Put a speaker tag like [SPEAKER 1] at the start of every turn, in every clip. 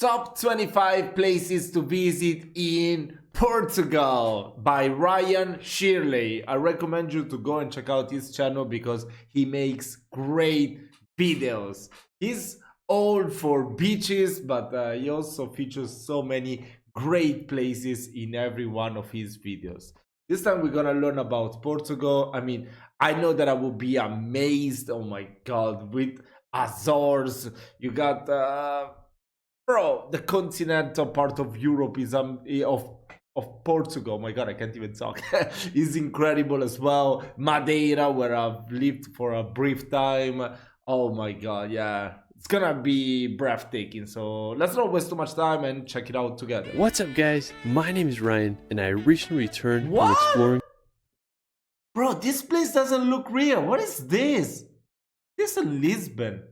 [SPEAKER 1] Top 25 places to visit in Portugal by Ryan Shirley. I recommend you to go and check out his channel because he makes great videos. He's old for beaches, but he also features so many great places in every one of his videos. This time we're gonna learn about Portugal. I mean, I know that I will be amazed. Oh my god, with Azores, you got bro, the continental part of Europe is of Portugal. Oh my god, I can't even talk. Is incredible as well. Madeira, where I've lived for a brief time. Oh my god, yeah. It's gonna be breathtaking. So let's not waste too much time and check it out together.
[SPEAKER 2] What's up, guys? My name is Ryan, and I recently returned from exploring.
[SPEAKER 1] Bro, this place doesn't look real. What is this? This is Lisbon.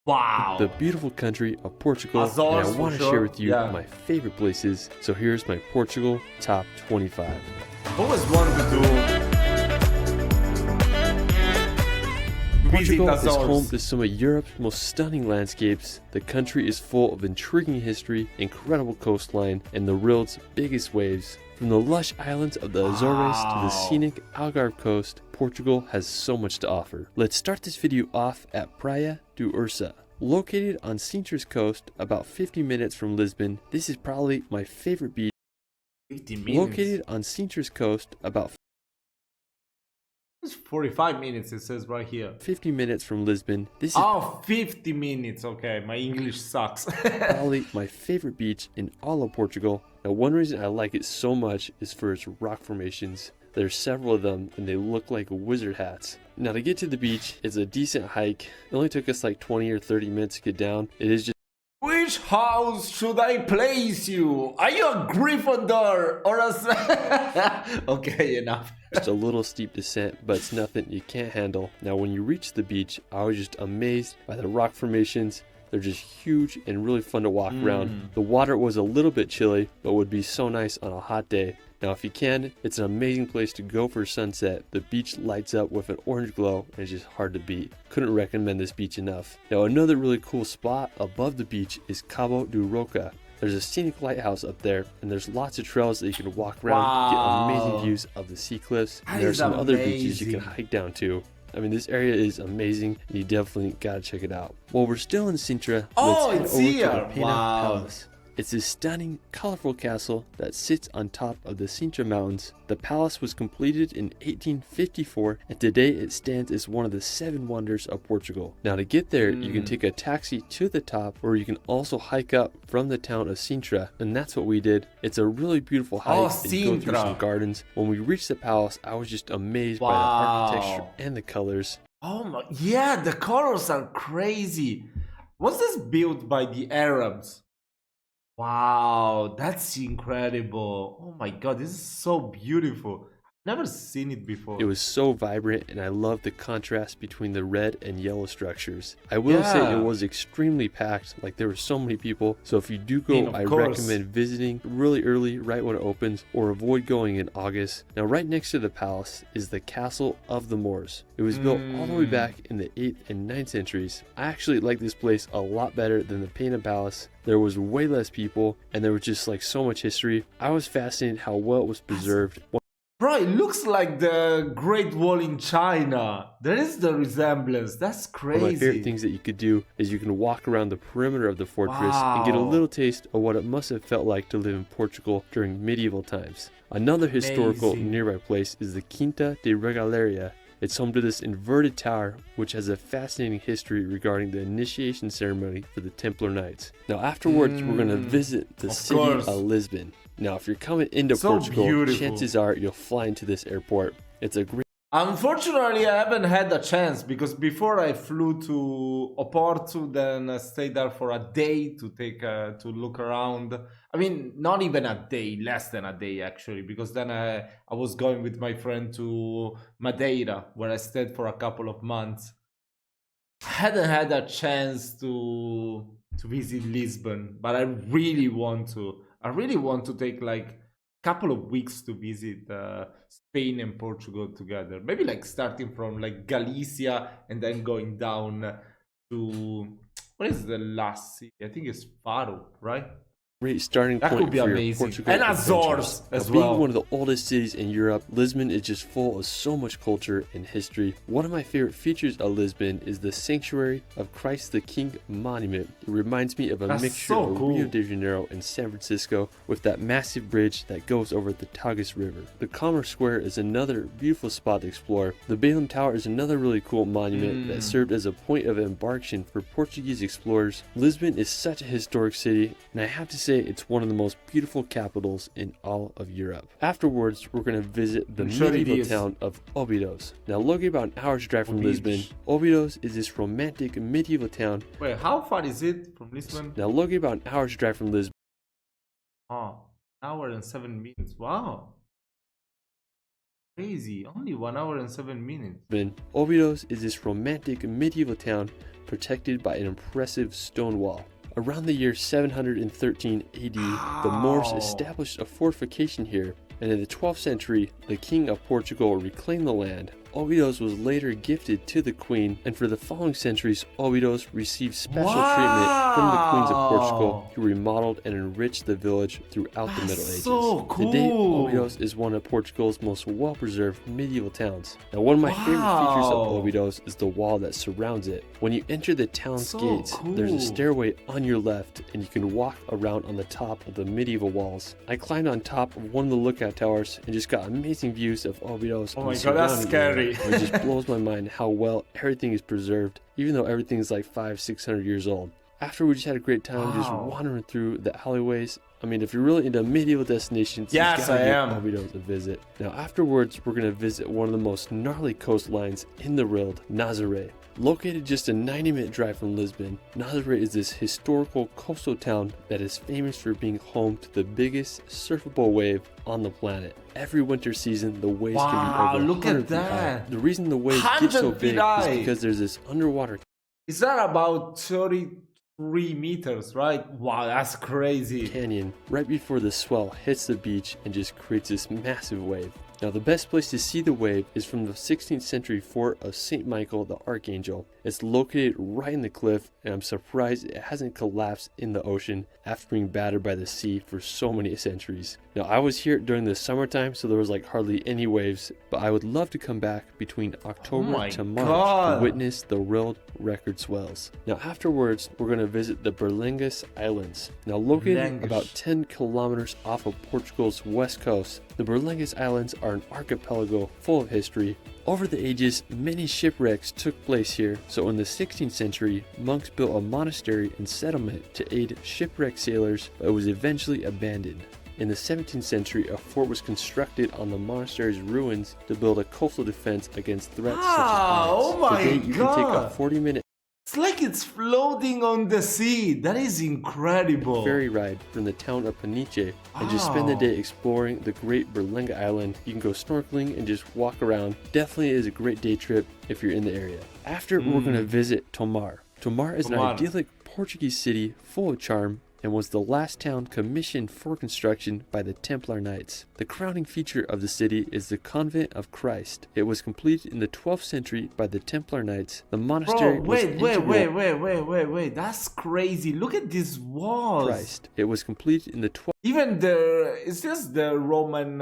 [SPEAKER 1] Wow.
[SPEAKER 2] The beautiful country of Portugal,
[SPEAKER 1] Azores,
[SPEAKER 2] and I want to share with you my favorite places. So here's my Portugal top 25.
[SPEAKER 1] I always wanted to
[SPEAKER 2] Portugal is home to some of Europe's most stunning landscapes. The country is full of intriguing history, incredible coastline, and the world's biggest waves. From the lush islands of the Azores to the scenic Algarve coast, Portugal has so much to offer. Let's start this video off at Praia do Ursa. Located on Sintra's coast, about 50 minutes from Lisbon, this is probably my favorite beach.
[SPEAKER 1] 50 minutes.
[SPEAKER 2] Located on Sintra's coast, about
[SPEAKER 1] 45 minutes, it says right here.
[SPEAKER 2] 50 minutes from Lisbon. This is
[SPEAKER 1] 50 minutes. Okay, my English sucks.
[SPEAKER 2] probably my favorite beach in all of Portugal. Now, one reason I like it so much is for its rock formations. There's several of them and they look like wizard hats. Now, to get to the beach, it's a decent hike. It only took us like 20 or 30 minutes to get down. It is just
[SPEAKER 1] Which house should I place you? Are you a Gryffindor or a... Okay, enough.
[SPEAKER 2] just a little steep descent, but it's nothing you can't handle. Now, when you reach the beach, I was just amazed by the rock formations. They're just huge and really fun to walk around. The water was a little bit chilly, but would be so nice on a hot day. Now, if you can, it's an amazing place to go for sunset. The beach lights up with an orange glow and it's just hard to beat. Couldn't recommend this beach enough. Now, another really cool spot above the beach is Cabo do Roca. There's a scenic lighthouse up there, and there's lots of trails that you can walk around, get amazing views of the sea cliffs. And there's some other beaches you can hike down to. I mean, this area is amazing, and you definitely gotta check it out. While we're still in Sintra, let's head over to the Pena Palace. It's a stunning, colorful castle that sits on top of the Sintra Mountains. The palace was completed in 1854, and today it stands as one of the 7 wonders of Portugal. Now, to get there, you can take a taxi to the top, or you can also hike up from the town of Sintra, and that's what we did. It's a really beautiful hike, and you go through some gardens. When we reached the palace, I was just amazed by the architecture and the colors.
[SPEAKER 1] Oh my, yeah, the colors are crazy. Was this built by the Arabs? Wow, that's incredible. Oh my god, this is so beautiful. Never seen it before.
[SPEAKER 2] It was so vibrant, and I love the contrast between the red and yellow structures. I will say it was extremely packed, like there were so many people. So if you do go, I recommend visiting really early, right when it opens, or avoid going in August. Now, right next to the palace is the Castle of the Moors. It was built all the way back in the 8th and 9th centuries. I actually like this place a lot better than the Pena Palace. There was way less people, and there was just like so much history. I was fascinated how well it was preserved.
[SPEAKER 1] Bro, it looks like the Great Wall in China. There is the resemblance. That's crazy.
[SPEAKER 2] One of my favorite things that you could do is you can walk around the perimeter of the fortress and get a little taste of what it must have felt like to live in Portugal during medieval times. Another historical nearby place is the Quinta de Regaleria. It's home to this inverted tower, which has a fascinating history regarding the initiation ceremony for the Templar Knights. Now, afterwards, we're going to visit the city of Lisbon. Now, if you're coming into Portugal, chances are you'll fly into this airport. It's a great...
[SPEAKER 1] Unfortunately, I haven't had a chance because before I flew to Oporto, then I stayed there for a day to to look around. I mean, not even a day, less than a day actually, because then I was going with my friend to Madeira, where I stayed for a couple of months. I hadn't had a chance to visit Lisbon, but I really want to. I really want to take like a couple of weeks to visit Spain and Portugal together. Maybe like starting from like Galicia and then going down to What is the last city? I think it's Faro, right?
[SPEAKER 2] Great starting
[SPEAKER 1] That
[SPEAKER 2] point
[SPEAKER 1] could be
[SPEAKER 2] for your
[SPEAKER 1] amazing.
[SPEAKER 2] Portugal
[SPEAKER 1] And
[SPEAKER 2] adventures.
[SPEAKER 1] Azores as
[SPEAKER 2] Now, being
[SPEAKER 1] well.
[SPEAKER 2] one of the oldest cities in Europe, Lisbon is just full of so much culture and history. One of my favorite features of Lisbon is the Sanctuary of Christ the King monument. It reminds me of a
[SPEAKER 1] That's
[SPEAKER 2] mixture
[SPEAKER 1] so
[SPEAKER 2] of
[SPEAKER 1] cool.
[SPEAKER 2] Rio de Janeiro and San Francisco with that massive bridge that goes over the Tagus River. The Commerce Square is another beautiful spot to explore. The Belém Tower is another really cool monument that served as a point of embarkation for Portuguese explorers. Lisbon is such a historic city, and I have to say it's one of the most beautiful capitals in all of Europe. Afterwards, we're going to visit the
[SPEAKER 1] I'm sure it
[SPEAKER 2] medieval
[SPEAKER 1] is.
[SPEAKER 2] town of Obidos. Now, located about an hour's drive from
[SPEAKER 1] Obidos.
[SPEAKER 2] Lisbon, Obidos is this romantic medieval town.
[SPEAKER 1] Wait, how far is it from Lisbon?
[SPEAKER 2] Now, located about an hour's drive from Lisbon,
[SPEAKER 1] Oh, an hour and 7 minutes. Wow. Crazy. Only 1 hour and 7 minutes.
[SPEAKER 2] Obidos is this romantic medieval town protected by an impressive stone wall. Around the year 713 AD, the Moors
[SPEAKER 1] Wow.
[SPEAKER 2] established a fortification here, and in the 12th century, the King of Portugal reclaimed the land. Obidos was later gifted to the Queen, and for the following centuries, Obidos received special treatment from the Queens of Portugal, who remodeled and enriched the village throughout the Middle Ages.
[SPEAKER 1] so
[SPEAKER 2] Today,
[SPEAKER 1] cool.
[SPEAKER 2] Obidos is one of Portugal's most well-preserved medieval towns. Now, one of my favorite features of
[SPEAKER 1] Wow.
[SPEAKER 2] Obidos is the wall that surrounds it. When you enter the town's
[SPEAKER 1] So
[SPEAKER 2] gates, there's a
[SPEAKER 1] cool.
[SPEAKER 2] stairway on your left, and you can walk around on the top of the medieval walls. I climbed on top of one of the lookout towers and just got amazing views of Obidos.
[SPEAKER 1] Oh
[SPEAKER 2] and
[SPEAKER 1] my
[SPEAKER 2] the
[SPEAKER 1] God, that's
[SPEAKER 2] surrounding area.
[SPEAKER 1] scary.
[SPEAKER 2] It just blows my mind how well everything is preserved, even though everything is like 500-600 years old. After we just had a great time just
[SPEAKER 1] Wow.
[SPEAKER 2] wandering through the alleyways. I mean, if you're really into medieval destinations,
[SPEAKER 1] Yes,
[SPEAKER 2] you gotta
[SPEAKER 1] I
[SPEAKER 2] give
[SPEAKER 1] am.
[SPEAKER 2] Obidos a visit. Now, afterwards, we're gonna visit one of the most gnarly coastlines in the world, Nazare. Located just a 90-minute drive from Lisbon, Nazare is this historical coastal town that is famous for being home to the biggest surfable wave on the planet. Every winter season, the waves
[SPEAKER 1] Wow,
[SPEAKER 2] can be over
[SPEAKER 1] look at
[SPEAKER 2] 100 feet high.
[SPEAKER 1] that.
[SPEAKER 2] The reason the waves get so
[SPEAKER 1] 100 feet
[SPEAKER 2] big is
[SPEAKER 1] high.
[SPEAKER 2] because there's this underwater
[SPEAKER 1] Is that about 33 meters, right? Wow, that's crazy.
[SPEAKER 2] canyon right before the swell hits the beach and just creates this massive wave. Now, the best place to see the wave is from the 16th century fort of St. Michael the Archangel. It's located right in the cliff, and I'm surprised it hasn't collapsed in the ocean after being battered by the sea for so many centuries. Now, I was here during the summertime, so there was like hardly any waves, but I would love to come back between October
[SPEAKER 1] my
[SPEAKER 2] to March
[SPEAKER 1] God.
[SPEAKER 2] to witness the world record swells. Now, afterwards, we're going to visit the Berlengas Islands. Now, located
[SPEAKER 1] Berlengas.
[SPEAKER 2] about 10 kilometers off of Portugal's west coast, the Berlengas Islands are an archipelago full of history. Over the ages, many shipwrecks took place here, so in the 16th century, monks built a monastery and settlement to aid shipwrecked sailors, but it was eventually abandoned. In the 17th century, a fort was constructed on the monastery's ruins to build a coastal defense against threats such as
[SPEAKER 1] Wow,
[SPEAKER 2] pirates.
[SPEAKER 1] oh my
[SPEAKER 2] Today, you can take a
[SPEAKER 1] God.
[SPEAKER 2] 40-minute
[SPEAKER 1] It's like it's floating on the sea. That is incredible.
[SPEAKER 2] ferry ride from the town of Peniche and just spend the
[SPEAKER 1] Wow.
[SPEAKER 2] day exploring the great Berlenga Island. You can go snorkeling and just walk around. Definitely is a great day trip if you're in the area. After, we're going to visit Tomar. Tomar is
[SPEAKER 1] Tomar.
[SPEAKER 2] an idyllic Portuguese city full of charm and was the last town commissioned for construction by the Templar Knights. The crowning feature of the city is the Convent of Christ. It was completed in the 12th century by the Templar Knights. The monastery
[SPEAKER 1] Bro,
[SPEAKER 2] was
[SPEAKER 1] wait. That's crazy. Look at these walls.
[SPEAKER 2] Christ. It was completed in the 12th
[SPEAKER 1] Even is this the Roman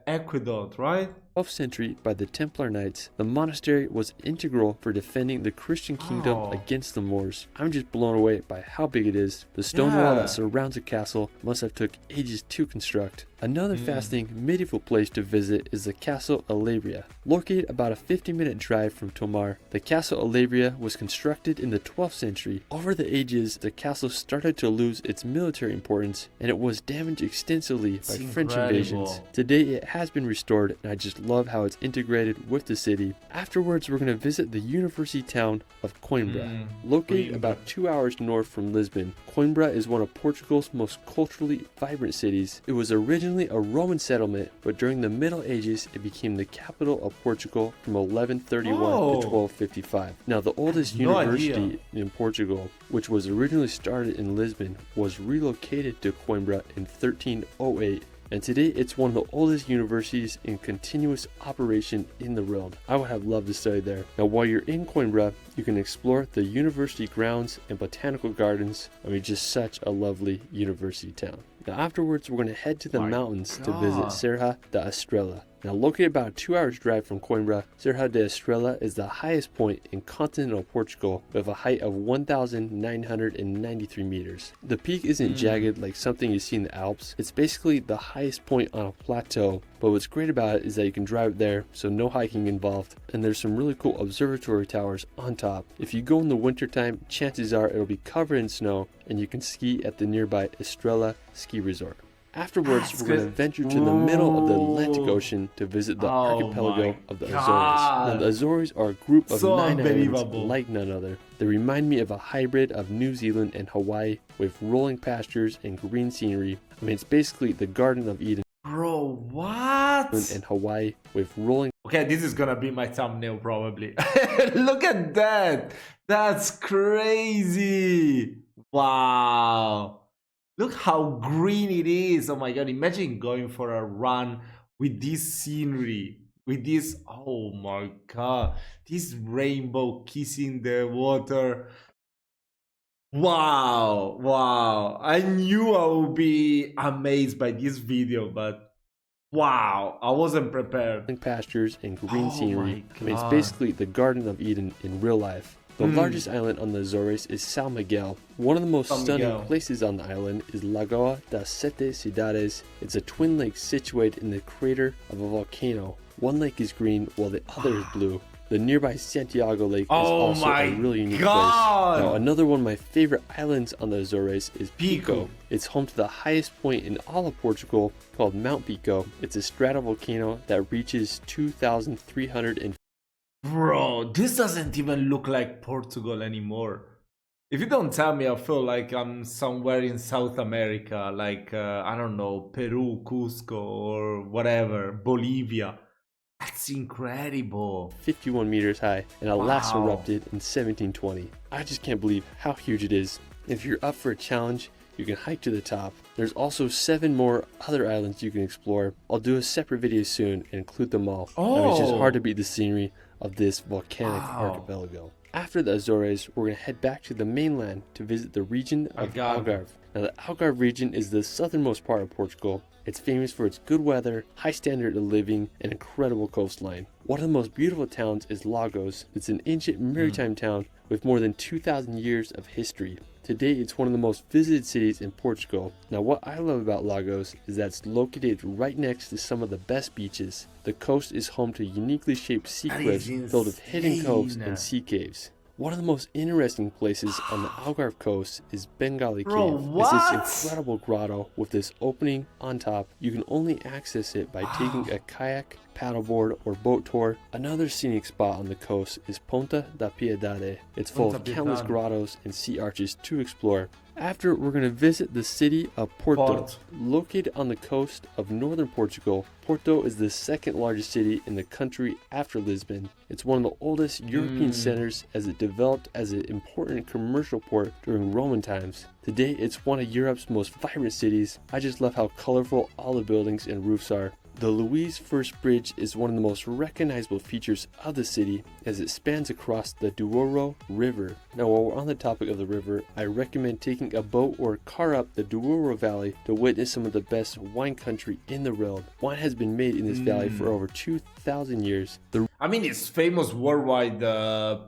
[SPEAKER 1] aqueduct, right?
[SPEAKER 2] century by the Templar Knights. The monastery was integral for defending the Christian kingdom
[SPEAKER 1] Wow.
[SPEAKER 2] against the Moors. I'm just blown away by how big it is. The stone wall
[SPEAKER 1] Yeah.
[SPEAKER 2] that surrounds the castle must have took ages to construct. Another fascinating medieval place to visit is the Castle Alabria. Located about a 50-minute drive from Tomar, the Castle Alabria was constructed in the 12th century. Over the ages, the castle started to lose its military importance, and it was damaged extensively by French invasions.
[SPEAKER 1] incredible.
[SPEAKER 2] Today, it has been restored, and I just love how it's integrated with the city. Afterwards, we're going to visit the university town of Coimbra. Located
[SPEAKER 1] Coimbra.
[SPEAKER 2] about 2 hours north from Lisbon, Coimbra is one of Portugal's most culturally vibrant cities. It was originally a Roman settlement, but during the Middle Ages, it became the capital of Portugal from 1131
[SPEAKER 1] Oh.
[SPEAKER 2] to 1255. Now, the oldest
[SPEAKER 1] No
[SPEAKER 2] university
[SPEAKER 1] idea.
[SPEAKER 2] in Portugal, which was originally started in Lisbon, was relocated to Coimbra in 1308 and today it's one of the oldest universities in continuous operation in the world. I would have loved to study there. Now while you're in Coimbra, you can explore the university grounds and botanical gardens. I mean, just such a lovely university town. Now afterwards, we're going to head to the mountains to visit Serra de Estrela. Now located about a 2 hours drive from Coimbra, Serra de Estrela is the highest point in continental Portugal with a height of 1,993 meters. The peak isn't jagged like something you see in the Alps. It's basically the highest point on a plateau, but what's great about it is that you can drive there, so no hiking involved, and there's some really cool observatory towers on top. If you go in the wintertime, chances are it'll be covered in snow and you can ski at the nearby Estrela ski resort. Afterwards, we're going to venture to the middle of the Atlantic Ocean to visit the archipelago of the Azores. Now, the Azores are a group of 9 islands like none other. They remind me of a hybrid of New Zealand and Hawaii with rolling pastures and green scenery. I mean, it's basically the Garden of Eden.
[SPEAKER 1] Bro, what?
[SPEAKER 2] And Hawaii with rolling.
[SPEAKER 1] Okay, this is gonna be my thumbnail probably. Look at that. That's crazy. Wow. Look how green it is. Oh my god, imagine going for a run with this scenery. With this, oh my god. This rainbow kissing the water. Wow, wow. I knew I would be amazed by this video, but wow, I wasn't prepared.
[SPEAKER 2] Pastures and green scenery. I mean, it's basically the Garden of Eden in real life. The largest island on the Azores is São Miguel. One of the most stunning places on the island is Lagoa das Sete Cidades. It's a twin lake situated in the crater of a volcano. One lake is green while the other is blue. The nearby Santiago Lake is also a really unique place. Now, another one of my favorite islands on the Azores is Pico. It's home to the highest point in all of Portugal called Mount Pico. It's a stratovolcano that reaches 2,300.
[SPEAKER 1] Bro, this doesn't even look like Portugal anymore. If you don't tell me, I feel like I'm somewhere in South America, like, I don't know, Peru, Cusco, or whatever, Bolivia. That's incredible.
[SPEAKER 2] 51 meters high, and it last erupted in 1720. I just can't believe how huge it is. If you're up for a challenge, you can hike to the top. There's also 7 more other islands you can explore. I'll do a separate video soon and include them all. I mean, it's just hard to beat the scenery of this volcanic archipelago. After the Azores, we're going to head back to the mainland to visit the region of Algarve. Now, the Algarve region is the southernmost part of Portugal. It's famous for its good weather, high standard of living, and incredible coastline. One of the most beautiful towns is Lagos. It's an ancient maritime town with more than 2,000 years of history. Today, it's one of the most visited cities in Portugal. Now, what I love about Lagos is that it's located right next to some of the best beaches. The coast is home to uniquely shaped sea cliffs filled with hidden coves and sea caves. One of the most interesting places on the Algarve coast is Bengali Cave. It's this incredible grotto with this opening on top. You can only access it by taking a kayak, paddleboard, or boat tour. Another scenic spot on the coast is Ponta da Piedade. It's full of countless grottos and sea arches to explore. After, we're going to visit the city of Porto. Located on the coast of northern Portugal, Porto is the second largest city in the country after Lisbon. It's one of the oldest European centers as it developed as an important commercial port during Roman times. Today, it's one of Europe's most vibrant cities. I just love how colorful all the buildings and roofs are. The Louis First Bridge is one of the most recognizable features of the city as it spans across the Douro River. Now, while we're on the topic of the river, I recommend taking a boat or a car up the Douro Valley to witness some of the best wine country in the world. Wine has been made in this valley for over 2,000 years.
[SPEAKER 1] I mean, it's famous worldwide,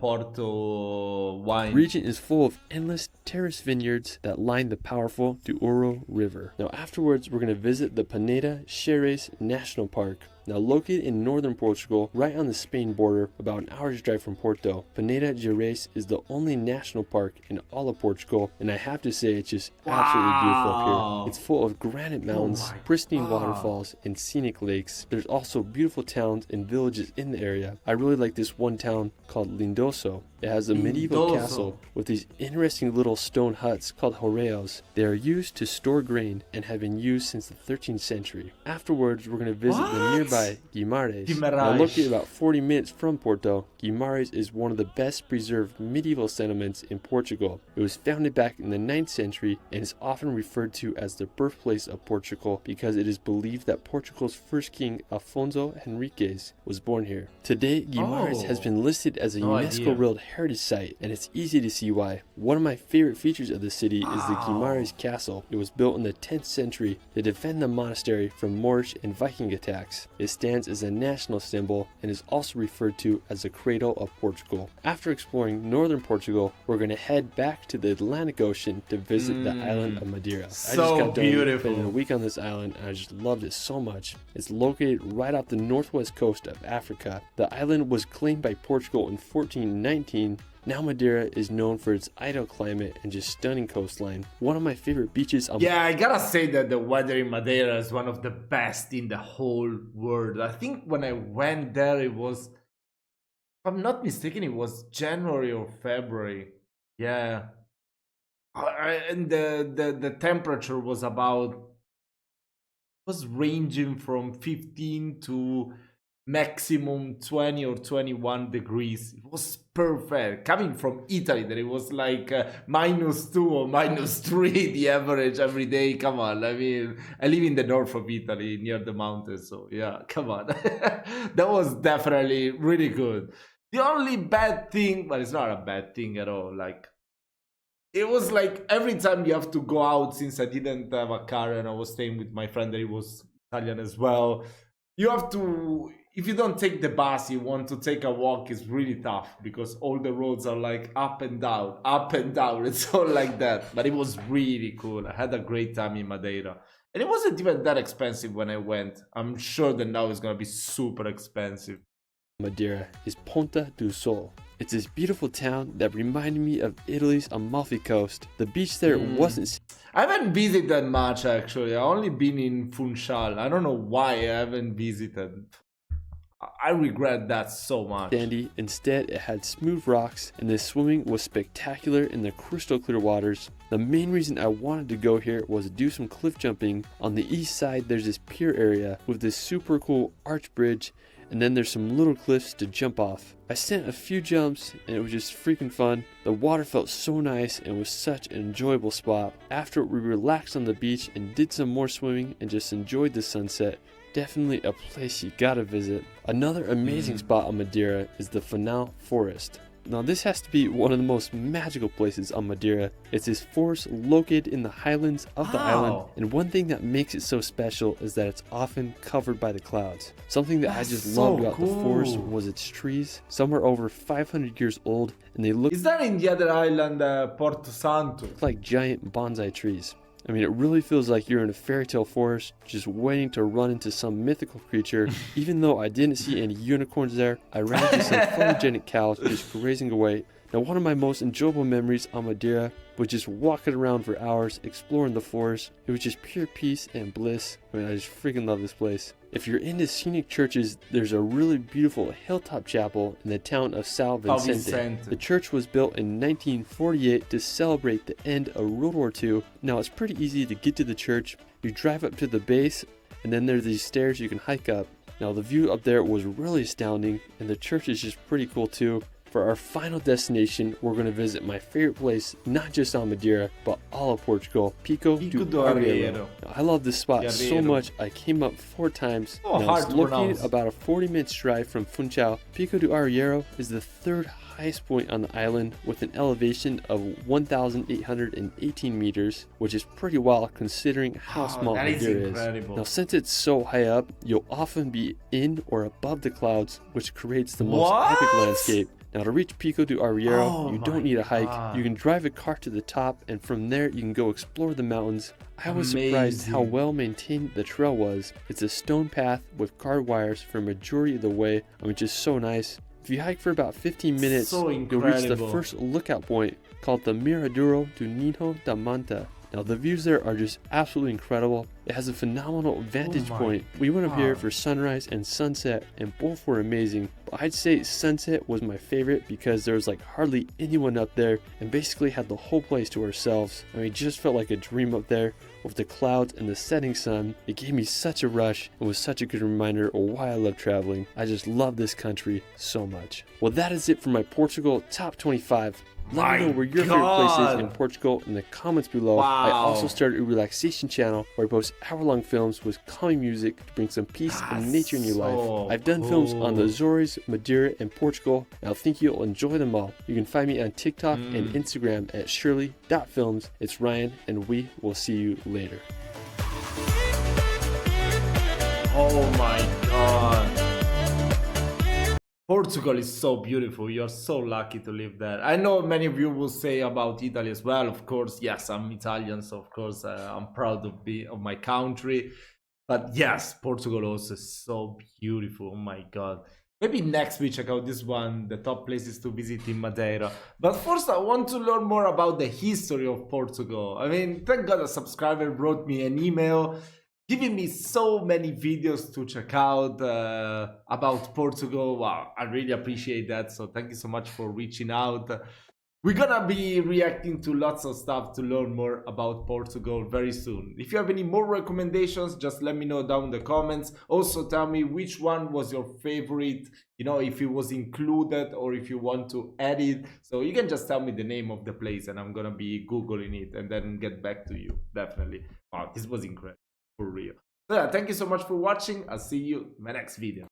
[SPEAKER 1] Porto wine.
[SPEAKER 2] The region is full of endless terrace vineyards that line the powerful Douro River. Now, afterwards, we're going to visit the Peneda Xerés National Park. Now, located in northern Portugal, right on the Spain border, about an hour's drive from Porto, Peneda Xerés is the only national park in all of Portugal, and I have to say it's just absolutely beautiful up here. It's full of granite mountains, pristine waterfalls, and scenic lakes. There's also beautiful towns and villages in the area. I really like this one town called Lindoso. It has a medieval castle with these interesting little stone huts called horeos. They are used to store grain and have been used since the 13th century. Afterwards, we're going to visit the nearby try Guimarães. Now located about 40 minutes from Porto, Guimarães is one of the best preserved medieval settlements in Portugal. It was founded back in the 9th century and is often referred to as the birthplace of Portugal because it is believed that Portugal's first king, Afonso Henriques, was born here. Today, Guimarães has been listed as a UNESCO World Heritage Site, and it's easy to see why. One of my favorite features of the city is the Guimarães Castle. It was built in the 10th century to defend the monastery from Moorish and Viking attacks. It stands as a national symbol and is also referred to as the cradle of Portugal. After exploring northern Portugal, we're going to head back to the Atlantic Ocean to visit the island of Madeira. I just got done spending a week on this island and I just loved it so much. It's located right off the northwest coast of Africa. The island was claimed by Portugal in 1419. Now Madeira is known for its ideal climate and just stunning coastline. One of my favorite beaches on
[SPEAKER 1] I gotta say that the weather in Madeira is one of the best in the whole world. I think when I went there it was, if I'm not mistaken, it was January or February. Yeah. And the temperature was ranging from 15 to maximum 20 or 21 degrees. It was perfect. Coming from Italy, that it was like -2 or -3 the average every day. Come on, I mean, I live in the north of Italy near the mountains, so yeah, come on. That was definitely really good. The only bad thing, but it's not a bad thing at all, like it was like every time you have to go out, since I didn't have a car and I was staying with my friend that he was Italian as well, you have to, if you don't take the bus, you want to take a walk, it's really tough because all the roads are like up and down, it's all like that. But it was really cool. I had a great time in Madeira. And it wasn't even that expensive when I went. I'm sure that now it's going to be super expensive.
[SPEAKER 2] Madeira is Ponta do Sol. It's this beautiful town that reminded me of Italy's Amalfi Coast. The beach there wasn't...
[SPEAKER 1] I haven't visited much actually. I've only been in Funchal. I don't know why I haven't visited. I regret that so much.
[SPEAKER 2] Sandy. Instead, it had smooth rocks and the swimming was spectacular in the crystal clear waters. The main reason I wanted to go here was to do some cliff jumping. On the east side, there's this pier area with this super cool arch bridge, and then there's some little cliffs to jump off. I sent a few jumps and it was just freaking fun. The water felt so nice and was such an enjoyable spot. After we relaxed on the beach and did some more swimming and just enjoyed the sunset. Definitely a place you gotta visit. Another amazing spot on Madeira is the Funal Forest. Now this has to be one of the most magical places on Madeira. It's this forest located in the highlands of the island, and one thing that makes it so special is that it's often covered by the clouds. Something that I just loved about the forest was its trees. Some are over 500 years old and they look...
[SPEAKER 1] Is that in the other island, Porto Santo?
[SPEAKER 2] Like giant bonsai trees. I mean, it really feels like you're in a fairy tale forest, just waiting to run into some mythical creature. Even though I didn't see any unicorns there, I ran into some photogenic cows just grazing away. Now, one of my most enjoyable memories on Madeira was just walking around for hours, exploring the forest. It was just pure peace and bliss. I mean, I just freaking love this place. If you're into scenic churches, there's a really beautiful hilltop chapel in the town of São Vicente. The church was built in 1948 to celebrate the end of World War II. Now, it's pretty easy to get to the church. You drive up to the base, and then there's these stairs you can hike up. Now, the view up there was really astounding, and the church is just pretty cool too. For our final destination, we're going to visit my favorite place, not just on Madeira, but all of Portugal, Pico do Arieiro. I love this spot so much, I came up 4 times. Now, it's located about a 40-minute drive from Funchal. Pico do Arieiro is the 3rd highest point on the island with an elevation of 1,818 meters, which is pretty wild considering how small Madeira is. Now, since it's so high up, you'll often be in or above the clouds, which creates the most epic landscape. Now, to reach Pico do Arieiro, you don't need a hike. You can drive a car to the top, and from there you can go explore the mountains. I was surprised how well maintained the trail was. It's a stone path with guard wires for a majority of the way, which is so nice. If you hike for about 15 minutes, you'll reach the first lookout point called the Miraduro do Ninho da Manta. Now, the views there are just absolutely incredible. It has a phenomenal vantage
[SPEAKER 1] my
[SPEAKER 2] point. We went up here
[SPEAKER 1] God.
[SPEAKER 2] for sunrise and sunset, and both were amazing. But I'd say sunset was my favorite because there was like hardly anyone up there and basically had the whole place to ourselves. I mean, it just felt like a dream up there with the clouds and the setting sun. It gave me such a rush and was such a good reminder of why I love traveling. I just love this country so much. Well, that is it for my Portugal top 25. Let me know where your favorite place is in Portugal in the comments below.
[SPEAKER 1] Wow.
[SPEAKER 2] I also started a relaxation channel where I post hour-long films with calming music to bring some peace and nature in your life. I've done films on the Azores, Madeira, and Portugal, and I think you'll enjoy them all. You can find me on TikTok and Instagram at shirley.films. It's Ryan, and we will see you later.
[SPEAKER 1] Oh my god. Portugal is so beautiful. You're so lucky to live there. I know many of you will say about Italy as well. Of course, yes, I'm Italian, so of course I'm proud of my country. But yes, Portugal also is so beautiful. Oh my god. Maybe next we check out this one, the top places to visit in Madeira. But first I want to learn more about the history of Portugal. I mean, thank God a subscriber wrote me an email giving me so many videos to check out about Portugal. Wow, I really appreciate that. So thank you so much for reaching out. We're gonna be reacting to lots of stuff to learn more about Portugal very soon. If you have any more recommendations, just let me know down in the comments. Also tell me which one was your favorite, you know, if it was included or if you want to add it. So you can just tell me the name of the place and I'm gonna be Googling it and then get back to you. Definitely. Wow, this was incredible. For real. So yeah, thank you so much for watching. I'll see you in my next video.